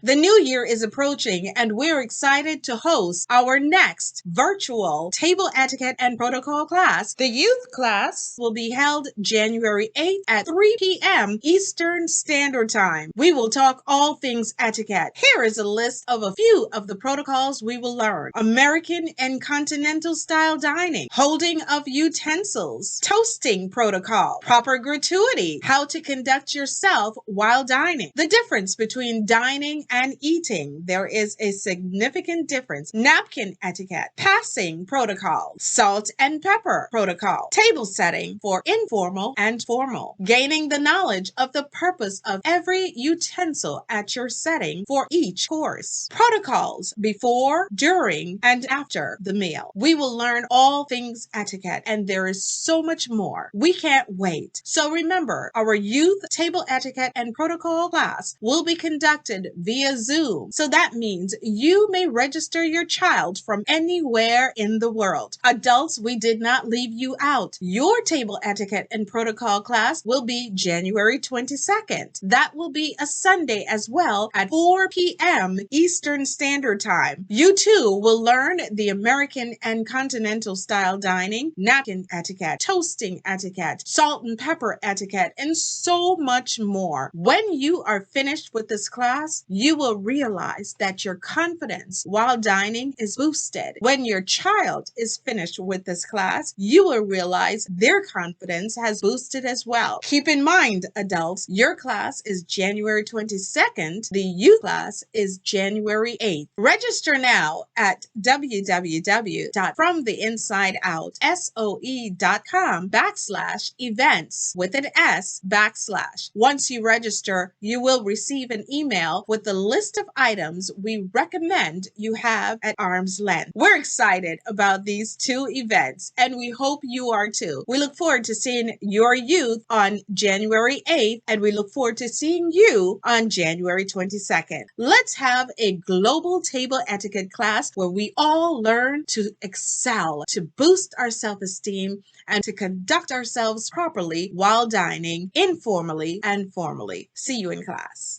The new year is approaching and we're excited to host our next virtual table etiquette and protocol class. The youth class will be held January 8th at 3 p.m. Eastern Standard Time. We will talk all things etiquette. Here is a list of a few of the protocols we will learn. American and Continental style dining, holding of utensils, toasting protocol, proper gratuity, how to conduct yourself while dining, the difference between dining and eating. There is a significant difference. Napkin etiquette, passing protocol, salt and pepper protocol, table setting for informal and formal, gaining the knowledge of the purpose of every utensil at your setting for each course, protocols before, during, and after the meal. We will learn all things etiquette, and there is so much more. We can't wait. So remember, our youth table etiquette and protocol class will be conducted via Zoom. So that means you may register your child from anywhere in the world. Adults, we did not leave you out. Your table etiquette and protocol class will be January 22nd. That will be a Sunday as well at 4 p.m. Eastern Standard Time. You too will learn the American and Continental style dining, napkin etiquette, toasting etiquette, salt and pepper etiquette, and so much more. When you are finished with this class, you will realize that your confidence while dining is boosted. When your child is finished with this class, you will realize their confidence has boosted as well. Keep in mind, adults, your class is January 22nd. The youth class is January 8th. Register now at www.fromtheinsideoutsoe.com/events with an S /. Once you register, you will receive an email with the list of items we recommend you have at arm's length. We're excited about these two events, and we hope you are too. We look forward to seeing your youth on January 8th, and we look forward to seeing you on January 22nd. Let's have a global table etiquette class where we all learn to excel, to boost our self-esteem, and to conduct ourselves properly while dining, informally and formally. See you in class.